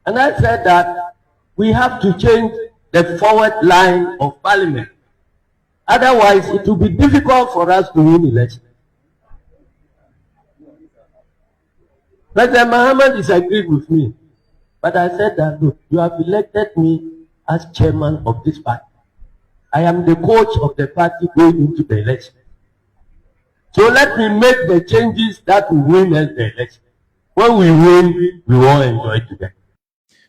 And I said that we have to change the forward line of parliament. Otherwise, it will be difficult for us to win elections. President Mahama disagreed with me, but I said that, look, you have elected me as chairman of this party. I am the coach of the party going into the election. So let me make the changes that will win us the election. When we win, we all enjoy together.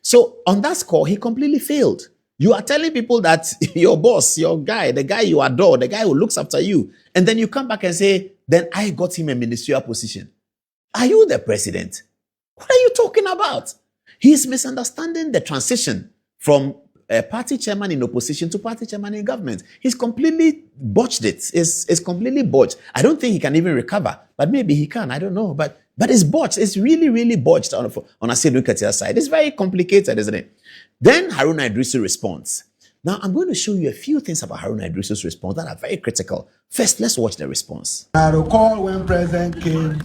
So on that score, he completely failed. You are telling people that your boss, your guy, the guy you adore, the guy who looks after you, and then you come back and say, then I got him a ministerial position. Are you the president? What are you talking about? He's misunderstanding the transition from a party chairman in opposition to party chairman in government. He's completely botched it. It's completely botched. I don't think he can even recover, but maybe he can. I don't know. But it's botched. It's really, really botched on Aseidu Nketiah's side. It's very complicated, isn't it? Then Haruna Iddrisu responds. Now, I'm going to show you a few things about Haruna Iddrisu's response that are very critical. First, let's watch the response. I recall when President came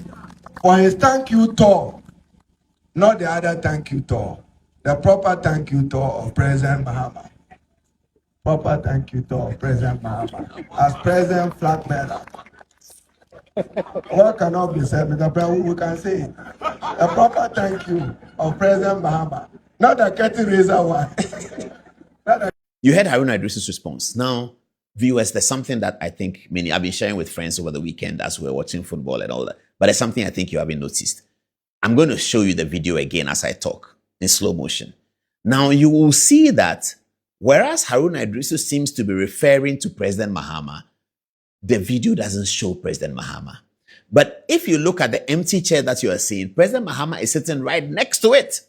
for his thank you tour, not the other thank you tour, the proper thank you tour of President Mahama. Proper thank you tour of President Mahama as President Flatbearer. What cannot be said, Mr. President, we can say it. A proper thank you of President Mahama, not the curtain raiser one. You heard Haruna Iddrisu's response. Now, viewers, there's something that I think I've been sharing with friends over the weekend as we were watching football and all that. But there's something I think you haven't noticed. I'm going to show you the video again as I talk in slow motion. Now, you will see that whereas Haruna Iddrisu seems to be referring to President Mahama, the video doesn't show President Mahama. But if you look at the empty chair that you are seeing, President Mahama is sitting right next to it.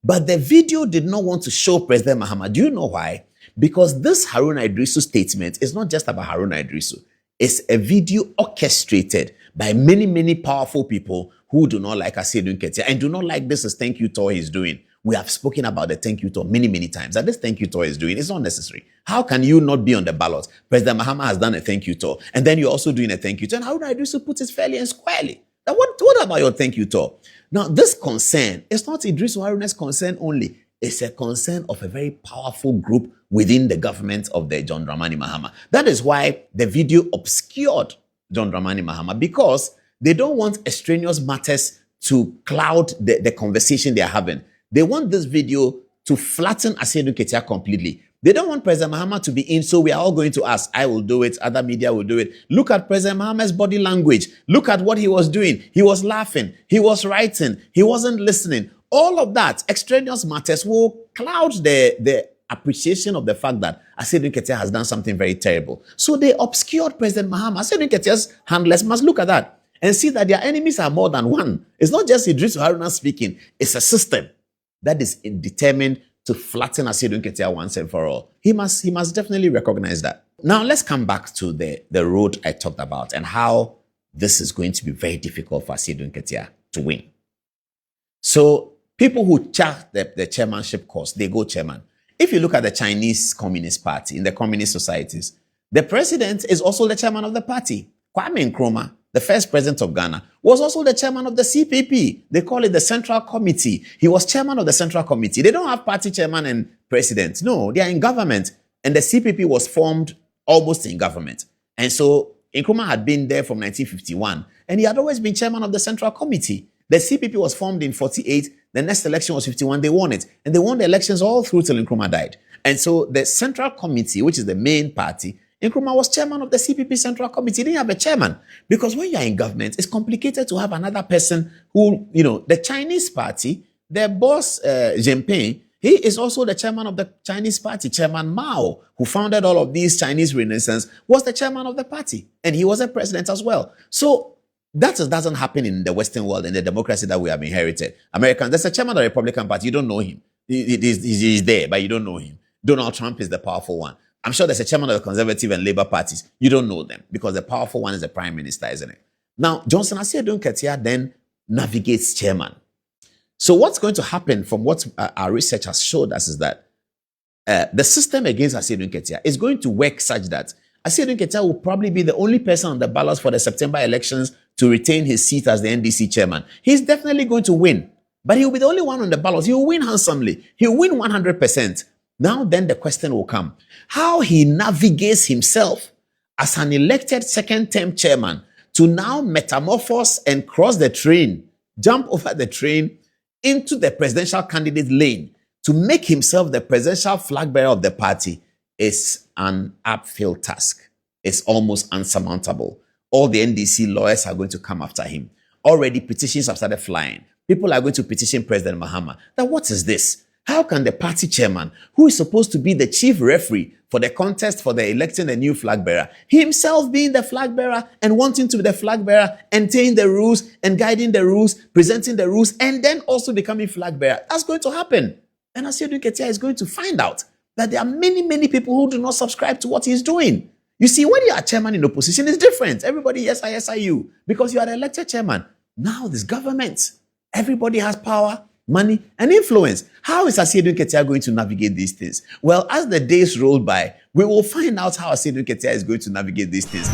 But the video did not want to show President Mahama. Do you know why? Because this Haruna Iddrisu statement is not just about Haruna Iddrisu. It's a video orchestrated by many, many powerful people who do not like Aseidu Nketiah and do not like this thank you tour he's doing. We have spoken about the thank you tour many, many times. That this thank you tour is doing is not necessary. How can you not be on the ballot? President Mahama has done a thank you tour, and then you're also doing a thank you tour. And Haruna Iddrisu puts it fairly and squarely. Now, what about your thank you tour? Now, this concern is not Iddrisu Haruna's concern only. It's a concern of a very powerful group within the government of the John Dramani Mahama. That is why the video obscured John Dramani Mahama, because they don't want extraneous matters to cloud the conversation they are having. They want this video to flatten Aseidu Nketiah completely. They don't want President Mahama to be in, so we are all going to ask. I will do it. Other media will do it. Look at President Mahama's body language. Look at what he was doing. He was laughing. He was writing. He wasn't listening. All of that, extraneous matters, will cloud the appreciation of the fact that Aseidu Nketiah has done something very terrible. So they obscured President Mahama. Aseidu Nketiah's handlers must look at that and see that their enemies are more than one. It's not just Iddrisu Haruna speaking. It's a system that is determined to flatten Aseidu Nketiah once and for all. He must definitely recognize that. Now, let's come back to the road I talked about and how this is going to be very difficult for Aseidu Nketiah to win. So, people who chart the chairmanship course, they go chairman. If you look at the Chinese Communist Party, in the communist societies, the president is also the chairman of the party. Kwame Nkrumah, the first president of Ghana, was also the chairman of the CPP. They call it the Central Committee. He was chairman of the Central Committee. They don't have party chairman and president. No, they are in government. And the CPP was formed almost in government. And so Nkrumah had been there from 1951. And he had always been chairman of the Central Committee. The CPP was formed in 48. The next election was 51. They won it. And they won the elections all through till Nkrumah died. And so the Central Committee, which is the main party, Nkrumah was chairman of the CPP Central Committee. He didn't have a chairman. Because when you're in government, it's complicated to have another person who, the Chinese party, their boss, Jinping, he is also the chairman of the Chinese party. Chairman Mao, who founded all of these Chinese Renaissance, was the chairman of the party. And he was a president as well. So that doesn't happen in the Western world, in the democracy that we have inherited. Americans, there's a chairman of the Republican Party. You don't know him. He's there, but you don't know him. Donald Trump is the powerful one. I'm sure there's a chairman of the Conservative and Labour parties. You don't know them because the powerful one is the prime minister, isn't it? Now, Johnson Aseidu Nketiah then navigates chairman. So what's going to happen from what our research has showed us is that the system against Aseidu Nketiah is going to work such that Aseidu Nketiah will probably be the only person on the ballot for the September elections to retain his seat as the NDC chairman. He's definitely going to win. But he'll be the only one on the ballot. He'll win handsomely. He'll win 100%. Now then the question will come. How he navigates himself as an elected second-term chairman to now metamorphose and cross the train, jump over the train into the presidential candidate lane to make himself the presidential flag bearer of the party is an uphill task. It's almost unsurmountable. All the NDC lawyers are going to come after him. Already petitions have started flying. People are going to petition President Mahama that what is this? How can the party chairman, who is supposed to be the chief referee for the contest for the electing a new flag bearer, himself being the flag bearer and wanting to be the flag bearer and taking the rules and guiding the rules, presenting the rules, and then also becoming flag bearer? That's going to happen. And Aseidu Nketiah is going to find out that there are many, many people who do not subscribe to what he's doing. You see, when you are chairman in opposition, it's different. Everybody, yes, I, you, because you are the elected chairman. Now this government, everybody has power, money, and influence. How is Aseidu Nketiah going to navigate these things? Well, as the days roll by, we will find out how Aseidu Nketiah is going to navigate these things.